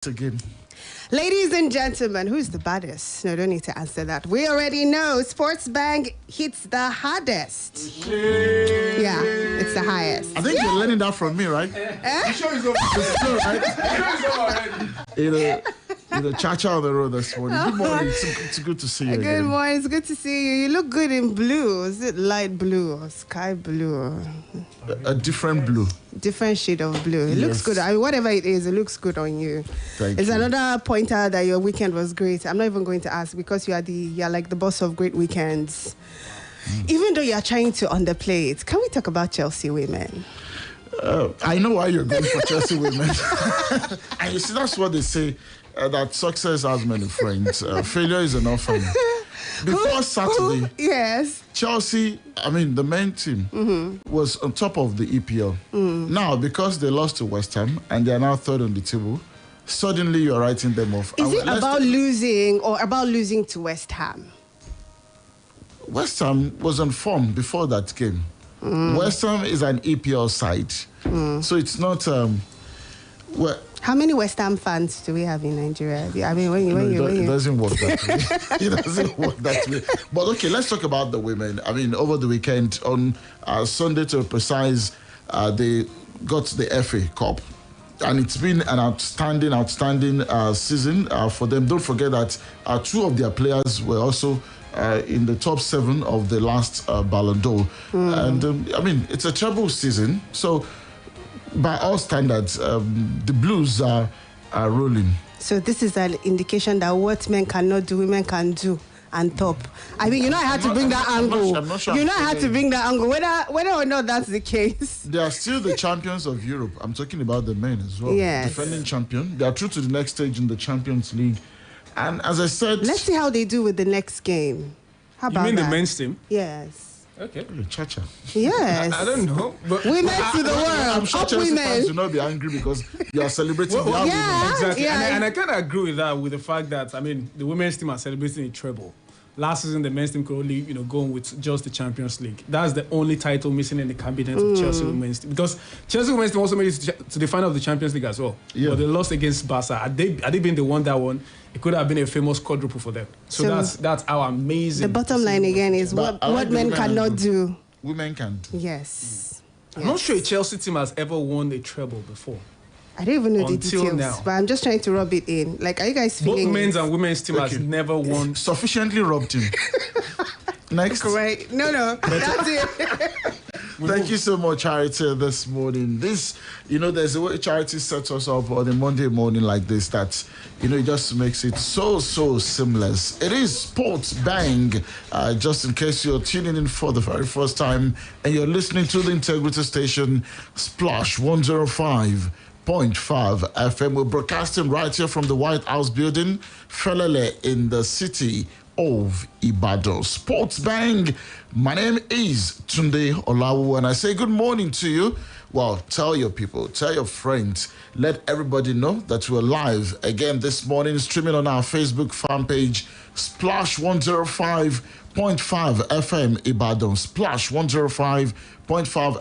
baddest again? Ladies and gentlemen, who's the baddest? No, don't need to answer that. We already know Sports Bank hits the hardest. Yeah, it's the highest. I think you're learning that from me, right? You sure it's over? Cha-cha on the road this morning. Good morning. It's good to see you Good again. morning. It's good to see you. You look good in blue. Is it light blue or sky blue? A different blue. Different shade of blue. It looks good. I mean, whatever it is, it looks good on you. Thank It's you. another pointer that your weekend was great. I'm not even going to ask because you're like the boss of great weekends. Even though you're trying to underplay it, can we talk about Chelsea women? I know why you're going for Chelsea women. And you see, that's what they say, that success has many friends. Failure is an orphan. Before Saturday, Yes. Chelsea, the main team, was on top of the EPL. Now, because they lost to West Ham and they are now third on the table, suddenly you're writing them off. Is it about losing or about losing to West Ham? West Ham was on form before that game. West Ham is an EPL side. So it's not... How many West Ham fans do we have in Nigeria? It doesn't work that way. It doesn't work that way. But okay, let's talk about the women. Over the weekend, on Sunday to be precise, they got the FA Cup. And it's been an outstanding season for them. Don't forget that two of their players were also in the top 7 of the last Ballon d'Or. And, it's a treble season. So, by all standards, the Blues are rolling. So this is an indication that what men cannot do, women can do and top. I had to bring that angle. I'm not sure. I had to bring that angle, whether or not that's the case. They are still the champions of Europe. I'm talking about the men as well. Yes. Defending champion. They are through to the next stage in the Champions League. And as I said... Let's see how they do with the next game. How about You mean that? the men's team? Yes. Okay. Cha-cha. Yes. I don't know. But Women to the world. I'm sure Up Chelsea women. fans will not be angry because you are celebrating the women. yeah. Exactly. Yeah. And I kind of agree with that, with the fact that, the women's team are celebrating a treble. Last season, the men's team could only, go on with just the Champions League. That's the only title missing in the cabinet of Chelsea women's team. Because Chelsea women's team also made it to the final of the Champions League as well. Yeah. But they lost against Barca. Had they been the one that won, it could have been a famous quadruple for them. So that's how amazing. The bottom line again is what men cannot do. Women can do. Yes. I'm not sure a Chelsea team has ever won a treble before. I don't even know the Until details, now. but I'm just trying to rub it in. Like, are you guys feeling Both men's it? and women's team has never won. Sufficiently robbed him. Next. Correct. No, that's it. Thank you so much, Charity, this morning. This, there's a way Charity sets us up on a Monday morning like this that, it just makes it so seamless. It is Sports Bang, just in case you're tuning in for the very first time and you're listening to the Integrity Station, Splash 105.5 FM. We're broadcasting right here from the White House building, Felele, in the city of Ibadan. Sports Bang. My name is Tunde Olawu, and I say good morning to you. Well, tell your people, tell your friends, let everybody know that we're live again this morning, streaming on our Facebook fan page, Splash 105.5 FM Ibadan. Splash 105.5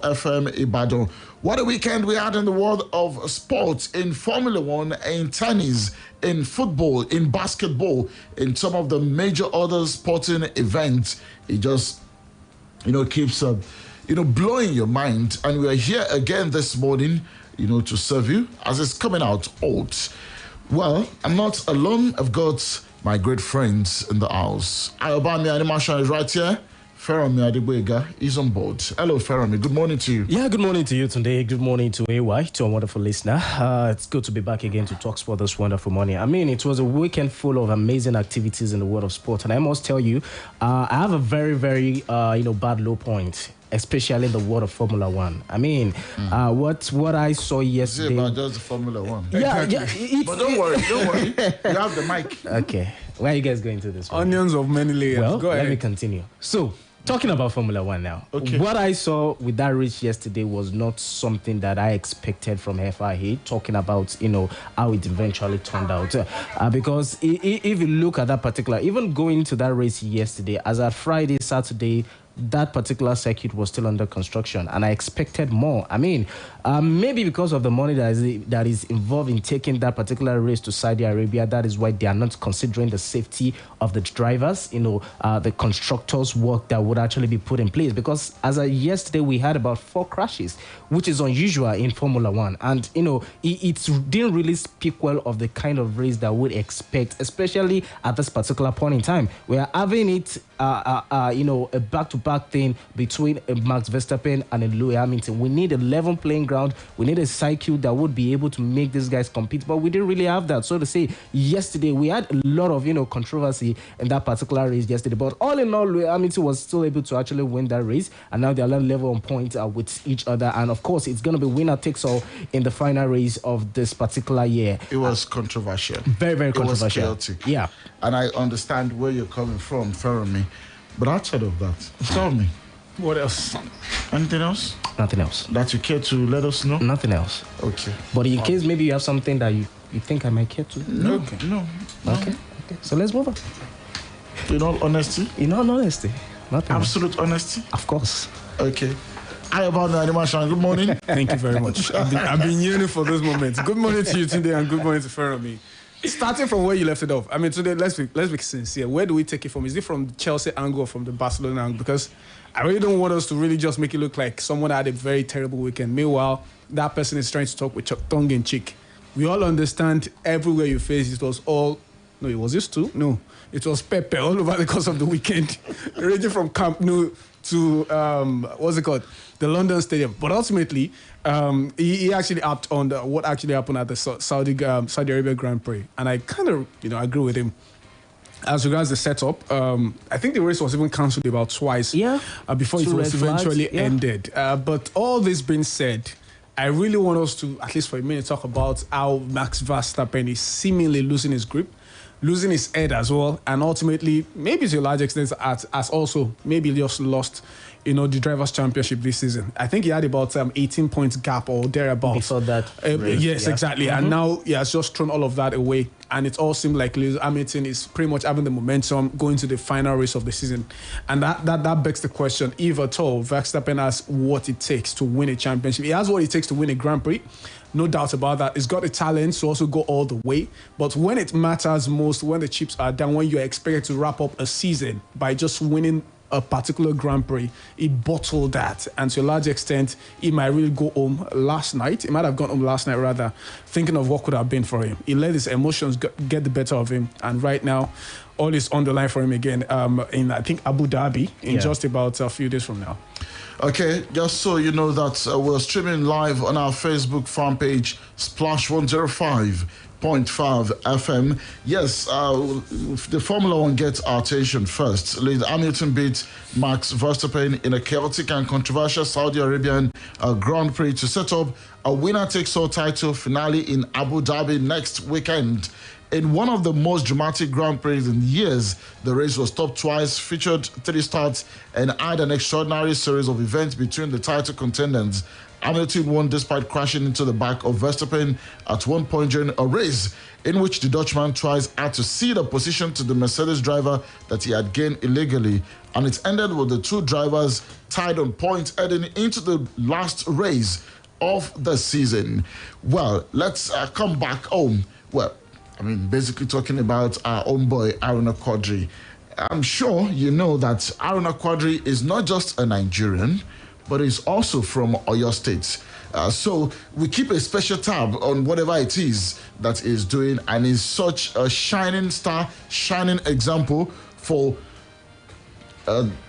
FM Ibadan. What a weekend we had in the world of sports, in Formula One, in tennis, in football, in basketball, in some of the major other sporting events. It just, keeps, blowing your mind. And we are here again this morning, to serve you as it's coming out hot. Well, I'm not alone. I've got my great friends in the house. Ayobami Animation is right here. Ferami Adibwega is on board. Hello, Ferami. Good morning to you. Yeah, good morning to you today. Good morning to AY, to a wonderful listener. It's good to be back again to talk sport this wonderful morning. It was a weekend full of amazing activities in the world of sport. And I must tell you, I have a very, very, bad low point, especially in the world of Formula One. What I saw yesterday... Is it about just the Formula One? Yeah. But don't worry. You have the mic. Okay. Where are you guys going to this one? Onions of many layers. Well, Go ahead. let me continue. So, talking about Formula One now. Okay. What I saw with that race yesterday was not something that I expected from FIA, talking about, how it eventually turned out. Because if you look at that particular, even going to that race yesterday, as at Friday, Saturday, that particular circuit was still under construction, and I expected more. I mean, maybe because of the money that is involved in taking that particular race to Saudi Arabia, that is why they are not considering the safety of the drivers, the constructors' work that would actually be put in place. Because as of yesterday, we had about 4 crashes, which is unusual in Formula One, and it didn't really speak well of the kind of race that would expect, especially at this particular point in time. We are having it, a back-to-back thing between Max Verstappen and Lewis Hamilton. We need a level playing ground. We need a cycle that would be able to make these guys compete, but we didn't really have that. So to say, yesterday we had a lot of controversy in that particular race yesterday. But all in all, Lewis Hamilton was still able to actually win that race, and now they are level on point with each other. And of course, it's going to be winner takes all in the final race of this particular year. It was controversial. Very, very controversial. It was chaotic. Yeah. And I understand where you're coming from, Fermi. But outside of that, tell me. What else? Anything else? Nothing else. That you care to let us know? Nothing else. Okay. But in case maybe you have something that you think I might care to. No. Okay. No. Okay. So let's move on. In all honesty? In all honesty. Nothing. Absolute honesty? Of course. Okay. Hi, about Animation. Good morning. Thank you very much. I've been yearning for those moments. Good morning to you today, and good morning to Fermi. Starting from where you left it off, I mean, today, let's be sincere. Where do we take it from? Is it from the Chelsea angle or from the Barcelona angle? Because I really don't want us to really just make it look like someone had a very terrible weekend. Meanwhile, that person is trying to talk with tongue in cheek. We all understand everywhere you face it was all... No, it was this too? No. It was Pepe all over the course of the weekend. Ranging from Camp Nou to, what's it called? The London Stadium. But ultimately, he actually upped on what actually happened at the Saudi Arabia Grand Prix. And I kind of, agree with him. As regards the setup, I think the race was even cancelled about twice before it was eventually ended. But all this being said, I really want us to, at least for a minute, talk about how Max Verstappen is seemingly losing his grip, losing his head as well, and ultimately, maybe to a large extent, as also maybe just lost, the Drivers' Championship this season. I think he had about 18 points gap or thereabouts. Before that. Yes, exactly. Mm-hmm. And now he has just thrown all of that away. And it all seemed like Lewis Hamilton is pretty much having the momentum going to the final race of the season. And that begs the question, if at all, Verstappen has what it takes to win a championship. He has what it takes to win a Grand Prix. No doubt about that. He's got the talent to also go all the way. But when it matters most, when the chips are down, when you're expected to wrap up a season by just winning a particular Grand Prix, he bottled that. And to a large extent, he might really go home last night. He might have gone home last night, rather, thinking of what could have been for him. He let his emotions get the better of him. And right now, all is on the line for him again in, I think, Abu Dhabi in just about a few days from now. Okay, just so you know that we're streaming live on our Facebook fan page, Splash 105.5 FM. Yes, the Formula One gets our attention first. Lewis Hamilton beat Max Verstappen in a chaotic and controversial Saudi Arabian Grand Prix to set up a winner-takes-all title finale in Abu Dhabi next weekend. In one of the most dramatic Grand Prix in years, the race was stopped twice, featured 3 starts, and had an extraordinary series of events between the title contenders. Hamilton won despite crashing into the back of Verstappen at one point during a race in which the Dutchman twice had to cede a position to the Mercedes driver that he had gained illegally. And it ended with the 2 drivers tied on points heading into the last race of the season. Well, let's come back home. Well, I mean, basically talking about our own boy, Aruna Quadri. I'm sure you know that Aruna Quadri is not just a Nigerian, but is also from Oyo State. So we keep a special tab on whatever it is that he's doing, and is such a shining star, shining example for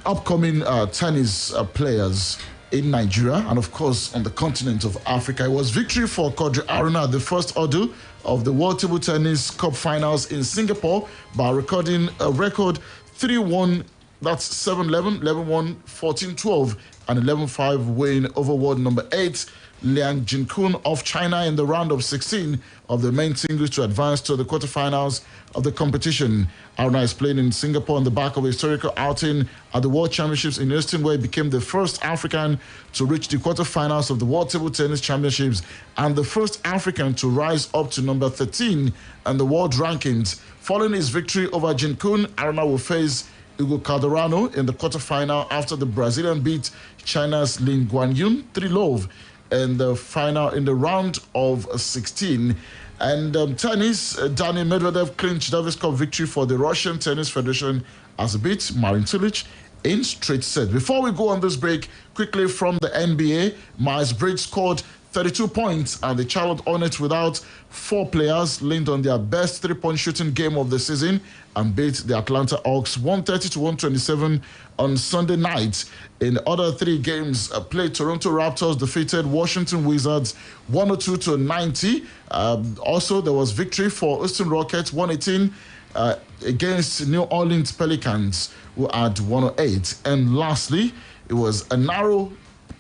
upcoming tennis players in Nigeria and, of course, on the continent of Africa. It was victory for Quadri Aruna at the first hurdle of the World Table Tennis Cup Finals in Singapore by recording a record 3-1, that's 7-11, 11-1, 14-12, and 11-5 win over world number 8, Liang Jinkun of China, in the round of 16 of the main singles to advance to the quarterfinals of the competition. Aruna is playing in Singapore on the back of a historical outing at the World Championships in Houston, where he became the first African to reach the quarterfinals of the World Table Tennis Championships and the first African to rise up to number 13 in the world rankings. Following his victory over Jinkun, Aruna will face Hugo Calderano in the quarterfinal after the Brazilian beat China's Lin Guanyun 3-love in the final in the round of 16. And tennis, Daniil Medvedev clinched Davis Cup victory for the Russian Tennis Federation as he beat Marin Cilic in straight set. Before we go on this break, quickly from the NBA, Miles Bridges scored 32 points and the Charlotte Hornets without 4 players leaned on their best 3-point shooting game of the season and beat the Atlanta Hawks 130-127 on Sunday night. In the other 3 games played, Toronto Raptors defeated Washington Wizards 102-90. Also, there was victory for Houston Rockets 118 against New Orleans Pelicans, who had 108. And lastly, it was a narrow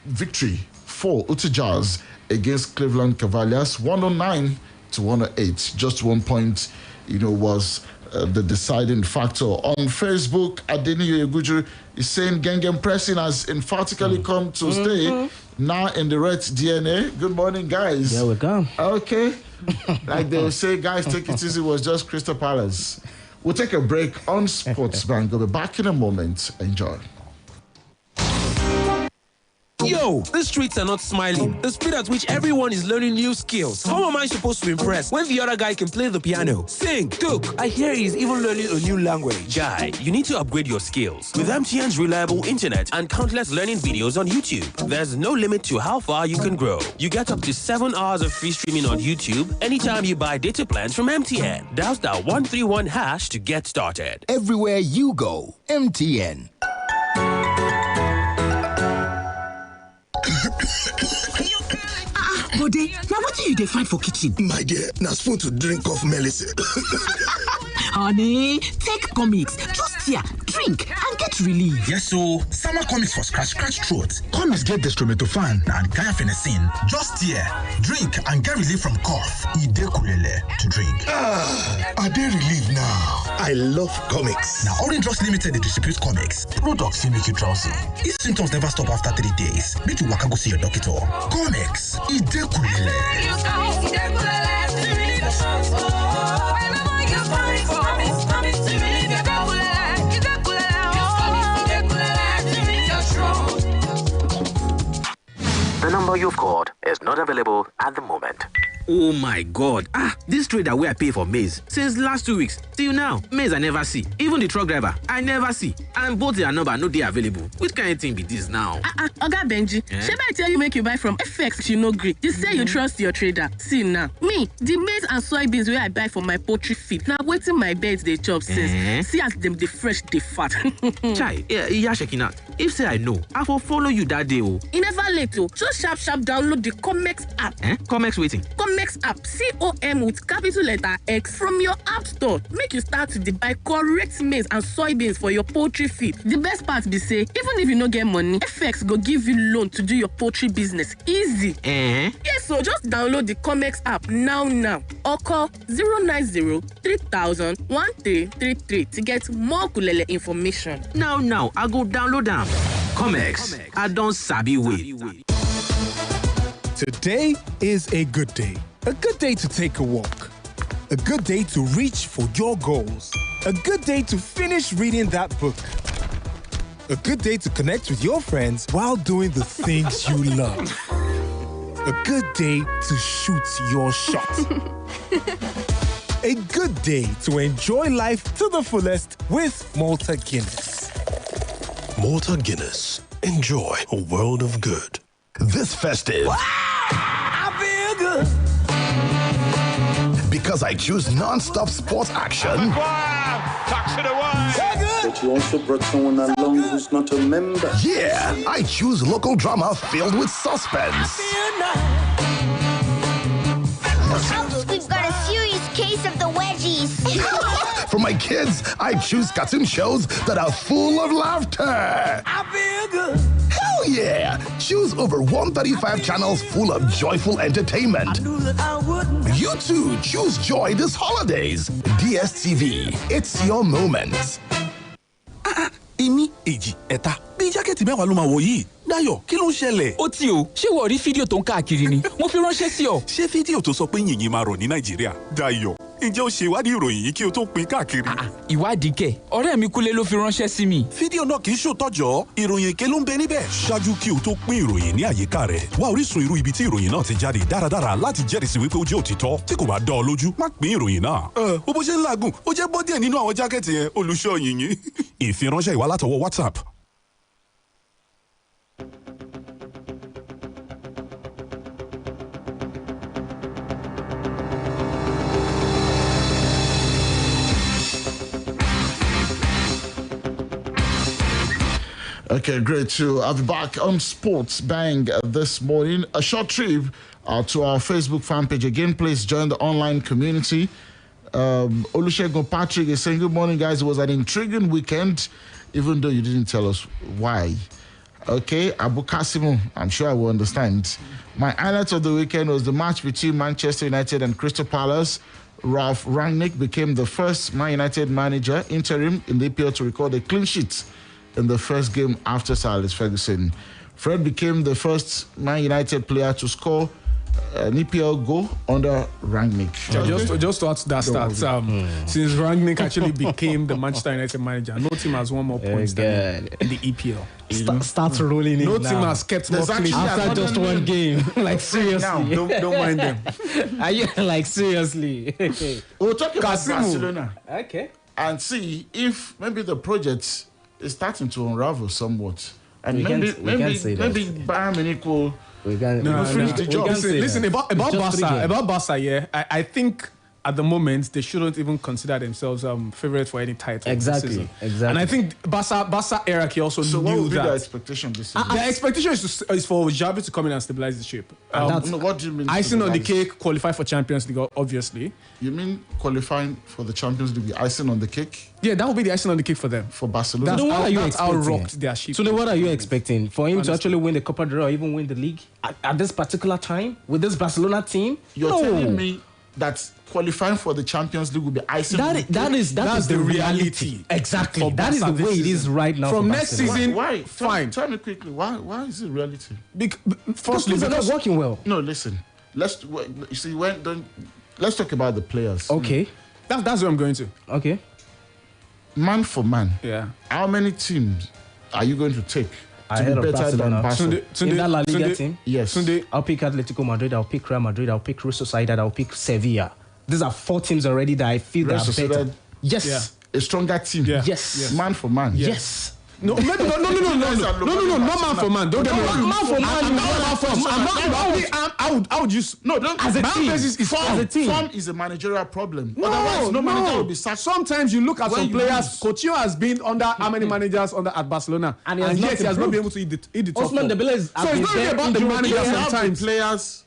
victory for Utah Jazz against Cleveland Cavaliers 109-108. Just 1 point, was the deciding factor. On Facebook, Adeniyi Eguju is saying Gengen Pressing has emphatically come to stay now in the Red DNA. Good morning, guys. There we go. Okay. Like they will say, guys, take it easy, was just Crystal Palace. We'll take a break on Sports Bank. We'll be back in a moment. Enjoy. Yo, the streets are not smiling. The speed at which everyone is learning new skills. How am I supposed to impress when the other guy can play the piano, sing, cook? I hear he's even learning a new language. Guy, you need to upgrade your skills with MTN's reliable internet and countless learning videos on YouTube. There's no limit to how far you can grow. You get up to 7 hours of free streaming on YouTube anytime you buy data plans from MTN. Dial *131# to get started. Everywhere you go, MTN. Bode, now what do you find for kitchen? My dear, now spoon to drink off medicine. Honey, take comics. Just here, drink and get relief. Yes, so summer comics for scratch throat. Comics get dextromethorphan and guaifenesin. Just here, drink and get relief from cough. Ide kulele to drink. Are they relieved now? I love comics. Now, Orange Drugs Limited, they distribute comics. Products will make you drowsy. If symptoms never stop after 3 days, make you waka go see your doctor. Comics, Ide kulele. The number you've called is not available at the moment. Oh my God. This trader where I pay for maize since last 2 weeks. Till now, maize I never see. Even the truck driver, I never see. And both their number no dey available. Which kind of thing be this now? Oga Benji, shall I tell you make you buy from FX, you no gree. You say you trust your trader. See now, me, the maize and soybeans where I buy for my poultry feed. Now waiting my birds they chop since. See as them the fresh, they fat. Chai, yeah, checking out. If say I know, I will follow you that day. Oh. You never late oh. Just sharp download the Comex app. Comex waiting. Comex app, COM with capital letter X from your app store. Make you start to buy correct maize and soybeans for your poultry feed. The best part be say, even if you no get money, FX go give you loan to do your poultry business easy. Yes, so just download the Comex app now or call 090 3000 1333 to get more kulele information. Now, I go download them. Comex, I don't sabi wait. Today is a good day. A good day to take a walk. A good day to reach for your goals. A good day to finish reading that book. A good day to connect with your friends while doing the things you love. A good day to shoot your shot. A good day to enjoy life to the fullest with Malta Guinness. Malta Guinness. Enjoy a world of good. This festive. Wow, I feel good. Because I choose non-stop sports action. Tucks it away. But you also brought someone along who's not a member. Yeah, I choose local drama filled with suspense. We've got a serious case of the wedgies. For my kids, I choose cartoon shows that are full of laughter. I feel good. Hell yeah! Choose over 135 channels full of joyful entertainment. I knew that I wouldn't. You too, choose joy this holidays. DSTV, it's your moment. Imi, Èjì, Ẹ̀ta. Bí jákẹ́ẹ̀tì mẹ́wàá ló máa wọ̀ yìí. Dayọ̀, kí ló ń ṣẹlẹ̀? Ó ti o, ṣé wọ́n rí fídíò tó ń káàkiri ni? Mo fi ránṣẹ́ sí ọ. Ṣé fídíò tó sọ pé yìnyín máa rọ̀ ní Nàìjíríà? Dayọ̀, ǹjẹ́ o ṣe ìwádìí ìròyìn yìí kí o tó pín káàkiri? Ìwádìí kẹ̀, ọ̀rẹ́ mi Kúnlé ló fi ránṣẹ́ sí mi. Fídíò náà kì í ṣòótọ́jọ́, ìròyìn èké ló ń bẹ níbẹ̀. Ṣáájú kí o tó pín ìròyìn ní àyíká rẹ̀, wá orísun irú ibi tí ìròyìn náà ti jáde dáradára láti jẹ́rìísí wípé ó jẹ́ òtítọ́. Tí kò bá dá ọ lójú, má pín ìròyìn náà. Bó bó ṣe ń làágùn, ó jẹ́ bọ́ díẹ̀ nínú àwọn jákẹ́ẹ̀tì yẹn, olùṣọ́ yìnyín. Ìfiránṣẹ́ ìwá látọwọ́ WhatsApp. Okay, great to have you back on Sports Bang this morning. A short trip to our Facebook fan page. Again, please join the online community. Olusegun Patrick is saying, good morning, guys. It was an intriguing weekend, even though you didn't tell us why. Okay, Abu Kasimu, I'm sure I will understand. My highlight of the weekend was the match between Manchester United and Crystal Palace. Ralph Rangnick became the first Man United manager interim in the EPL to record a clean sheet in the first game after Sir Alex Ferguson. Fred became the first Man United player to score an EPL goal under Rangnick. Just to add to that stat, since Rangnick actually became the Manchester United manager, no team has won more points than in the EPL. Start rolling in. No now. team has kept more clean after just one game. Like seriously, don't mind them. Are you like seriously? We'll talk about Barcelona. Okay. And see if maybe the project is starting to unravel somewhat. And maybe Bayern Munich will finish the job. Listen, about Barca, yeah, I think at the moment they shouldn't even consider themselves favorite for any title. Exactly. And I think Barca hierarchy also knew that. So what would be the expectation this season? The expectation is for Xavi to come in and stabilize the ship. What do you mean? Icing on the cake, qualify for Champions League, obviously. You mean qualifying for the Champions League, icing on the cake? Yeah, that will be the icing on the cake for them. For Barcelona. That's how rocked their ship. So then what are you expecting? For him to actually win the Copa del Rey or even win the league at this particular time with this Barcelona team? You're telling me that qualifying for the Champions League will be icing on the cake? That is the reality. Exactly. That is the way it is right now. From next season, why? Fine. Tell me quickly, why is it reality? Firstly, they're not working well. No, listen. Let's talk about the players. Okay. That's what I'm going to. Okay. Man for man. Yeah. How many teams are you going to take to Ahead be of better than Barcelona? Barca? In that La Liga team? Yes. I'll pick Atletico Madrid, I'll pick Real Madrid, I'll pick Real Sociedad, I'll pick Sevilla. These are 4 teams already that I feel that are better. Yes. Yeah. A stronger team. Yeah. Yes. Man for man. Yes. No, not man for man. Don't get me wrong. Man for man. I would just as a team. As a team. Form is a managerial problem. Otherwise, no manager will be sacked. Sometimes you look at some players. lose. Coutinho has been under how many managers at Barcelona, and yet he has not been able to eat the top. Osman Dembele is. So it's not really about the manager sometimes. Players,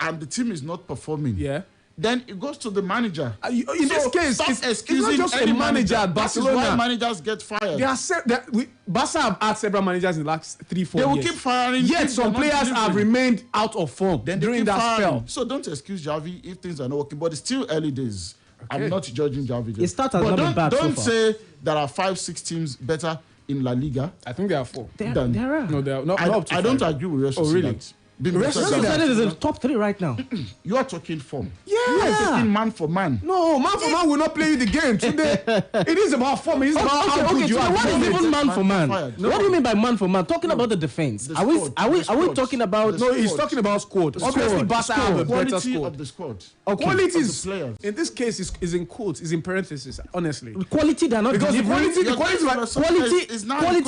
and the team is not performing. Yeah. Then it goes to the manager. In this case, it's not just a manager at Barcelona. That is why managers get fired. Barca have had several managers in the last 3-4 years. They will keep firing. Yet some players have remained out of form during that spell. So don't excuse Xavi if things are not working. But it's still early days. Okay. I'm not judging Xavi. It started not been bad Don't so say there are 5-6 teams better in La Liga. I think there are 4. There are. No, there are not up to 5. I don't agree with Real Sociedad. Oh, really? Real Sociedad is in the top 3 right now. You are talking form. Yeah. You are talking man for man. No, man for man will not play you the game today. It is about form. It is about how good you are. What is even man for man? What do you mean by man for man? Talking about the defense. Are we talking about? No, he's talking about squad. Obviously, Barca have a better squad. Of the squad. Okay. Quality is in this case is in quotes, is in parentheses. Honestly, quality they are not delivering. The quality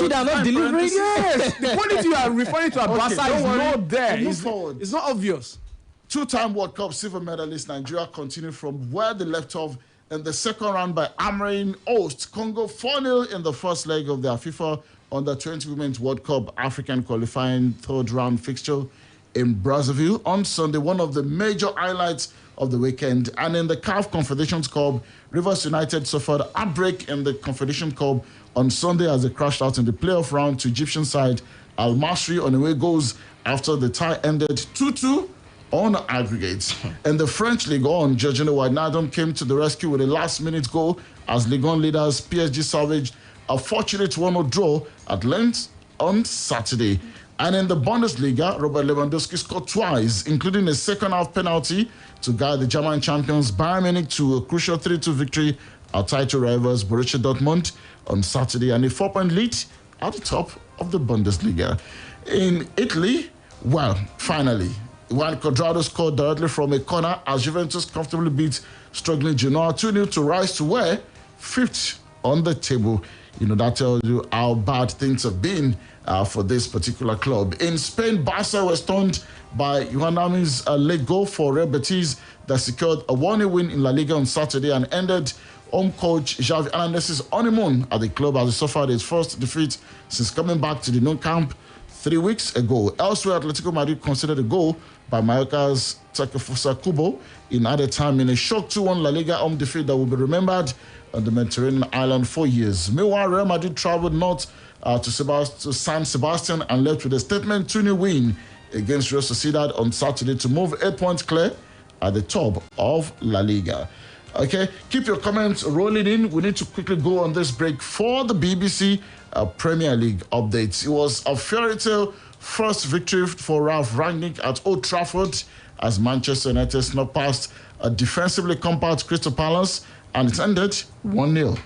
they are not delivering. Yes, the quality you are referring to at Barca is not there. It's not obvious. 2-time World Cup silver medalist Nigeria continue from where they left off in the second round by hammering host Congo 4-0 in the first leg of their FIFA Under-20 Women's World Cup African qualifying third round fixture in Brazzaville on Sunday, one of the major highlights of the weekend. And in the CAF Confederations Cup, Rivers United suffered a outbreak in the Confederation Cup on Sunday as they crashed out in the playoff round to Egyptian side Al Masry on away goals after the tie ended 2-2 on aggregates. In the French Ligue 1, Georgina Wijnaldum came to the rescue with a last-minute goal as Ligue 1 leaders PSG salvaged a fortunate 1-0 draw at Lens on Saturday. And in the Bundesliga, Robert Lewandowski scored twice, including a second-half penalty to guide the German champions Bayern Munich to a crucial 3-2 victory at title rivals Borussia Dortmund on Saturday, and a 4-point lead at the top of the Bundesliga. In Italy, well, finally, Juan Cuadrado scored directly from a corner as Juventus comfortably beat struggling Genoa 2-0 to rise to where? 5th on the table. You know, that tells you how bad things have been for this particular club. In Spain, Barca was stunned by Juanami's late goal for Real Betis that secured a 1-0 win in La Liga on Saturday and ended home coach Xavi Hernandez's honeymoon at the club as he suffered his first defeat since coming back to the Nou Camp 3 weeks ago. Elsewhere, Atletico Madrid conceded a goal by Mallorca's Takefusa Kubo in added time in a shock 2-1 La Liga home defeat that will be remembered on the Mediterranean island for years. Meanwhile, Real Madrid traveled north to San Sebastian and left with a statement 2-0 win against Real Sociedad on Saturday to move 8 points clear at the top of La Liga. Okay, keep your comments rolling in. We need to quickly go on this break for the BBC Premier League updates. It was a fairy tale first victory for Ralph Rangnick at Old Trafford as Manchester United snuck past a defensively compact Crystal Palace, and it ended 1-0.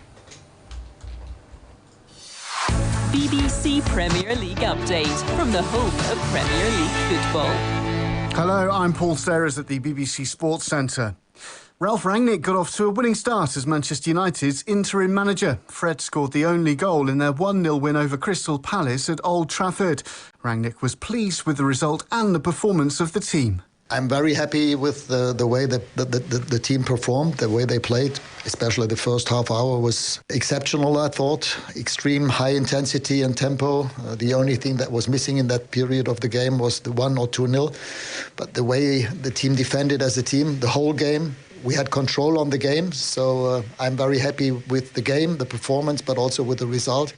BBC Premier League update from the home of Premier League football. Hello, I'm Paul Serres at the BBC Sports Centre. Ralph Rangnick got off to a winning start as Manchester United's interim manager. Fred scored the only goal in their 1-0 win over Crystal Palace at Old Trafford. Rangnick was pleased with the result and the performance of the team. I'm very happy with the way the team performed, the way they played. Especially the first half hour was exceptional, I thought. Extreme high intensity and tempo. The only thing that was missing in that period of the game was the 1 or 2-0. But the way the team defended as a team, the whole game, we had control on the game. So I'm very happy with the game, the performance, but also with the result.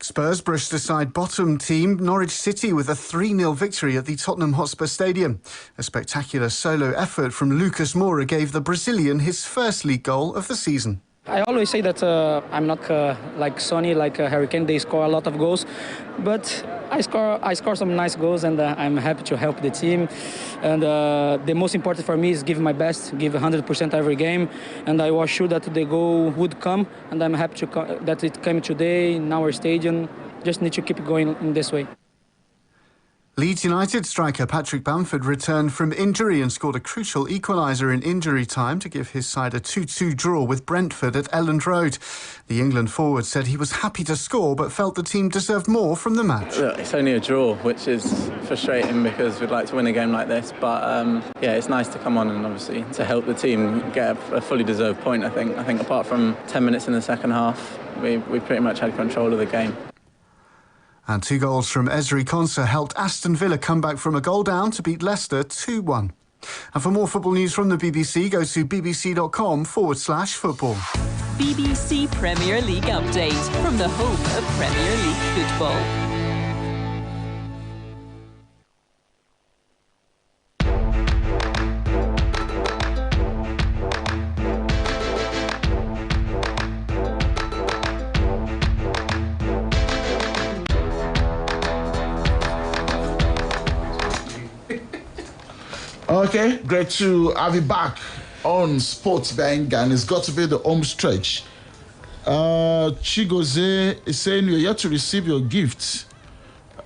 Spurs brushed aside bottom team Norwich City with a 3-0 victory at the Tottenham Hotspur Stadium. A spectacular solo effort from Lucas Moura gave the Brazilian his first league goal of the season. I always say that I'm not like Sonny, like Harry Kane. They score a lot of goals, but I score some nice goals, and I'm happy to help the team. And the most important for me is give my best, give 100% every game. And I was sure that the goal would come, and I'm happy that it came today in our stadium. Just need to keep going in this way. Leeds United striker Patrick Bamford returned from injury and scored a crucial equaliser in injury time to give his side a 2-2 draw with Brentford at Elland Road. The England forward said he was happy to score but felt the team deserved more from the match. Look, it's only a draw, which is frustrating because we'd like to win a game like this. But yeah, it's nice to come on and obviously to help the team get a fully deserved point, I think. I think apart from 10 minutes in the second half, we pretty much had control of the game. And 2 goals from Ezri Konsa helped Aston Villa come back from a goal down to beat Leicester 2-1. And for more football news from the BBC, go to bbc.com/football. BBC Premier League update from the home of Premier League football. Okay, great to have you back on Sports Bank, and it's got to be the home stretch. Chigoze is saying you're yet to receive your gift.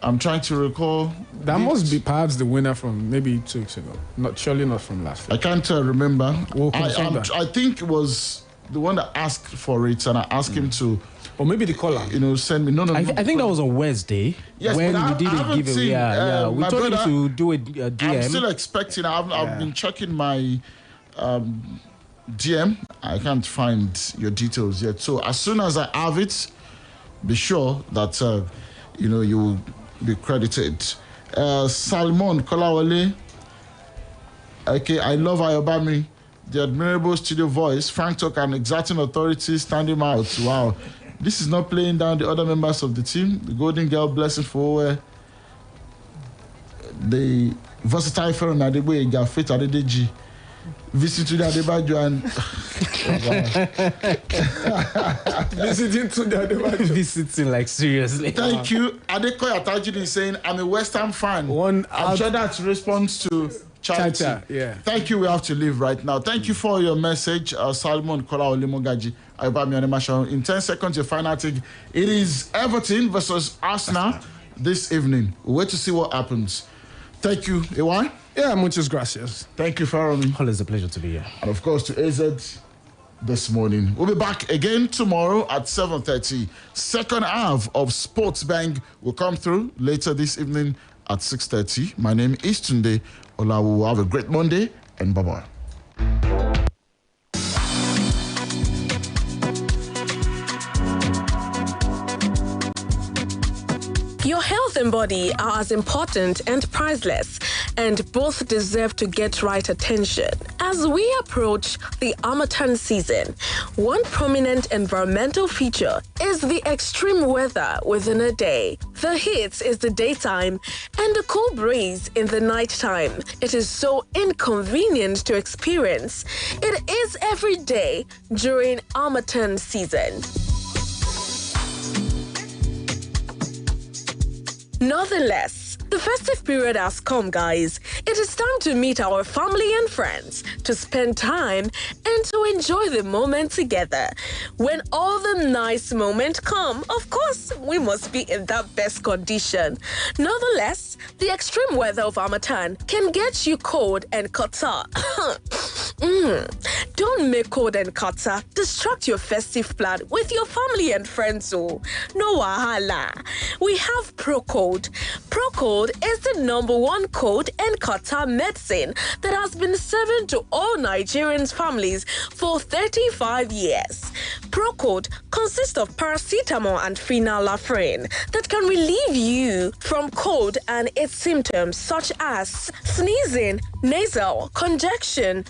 I'm trying to recall. That must be perhaps the winner from maybe 2 weeks ago. Surely not from last week. I can't remember. We'll I think it was the one that asked for it, and I asked him to. Or maybe the caller. Send me. No. I think that was on Wednesday. Yes, when but we did a giveaway. Yeah. We told him to do a DM. I'm still expecting. I've been checking my DM. I can't find your details yet. So as soon as I have it, be sure that you will be credited. Salmon Kolawale. Okay, I love Ayobami. The admirable studio voice, frank talk and exerting authority standing out. Wow. This is not playing down the other members of the team. The Golden Girl blessing for the versatile Ferron Adegbe Gafet Adedeji. Visiting Adebayo and visiting to the Adebayo. Visiting, like, seriously. Thank you. Adekoya Tajudeen is saying, I'm a West Ham fan. I'm sure that's response to Charity. Yeah. Thank you. We have to leave right now. Thank you for your message, Salmon Kola Olimogaji. In 10 seconds, your final take. It is Everton versus Arsenal this evening. We'll wait to see what happens. Thank you, Ewan. Yeah, muchas gracias. Thank you, Farami. Always a pleasure to be here. And of course, to AZ this morning. We'll be back again tomorrow at 7:30. Second half of Sports Bang will come through later this evening at 6:30. My name is Tunde Olawu. Have a great Monday and bye-bye. Your health and body are as important and priceless, and both deserve to get right attention. As we approach the Harmattan season, one prominent environmental feature is the extreme weather within a day. The heat is the daytime and the cool breeze in the nighttime. It is so inconvenient to experience. It is every day during Harmattan season. Nonetheless, the festive period has come, guys. It is time to meet our family and friends, to spend time, and to enjoy the moment together. When all the nice moments come, of course, we must be in that best condition. Nonetheless, the extreme weather of Harmattan can get you cold and catarrh. Don't make cold and catarrh distract your festive plan with your family and friends. Oh, no wahala. We have Procode. Procode is the #1 cold and catarrh medicine that has been serving to all Nigerians' families for 35 years. Procode consists of paracetamol and phenylephrine that can relieve you from cold and its symptoms such as sneezing, nasal, congestion,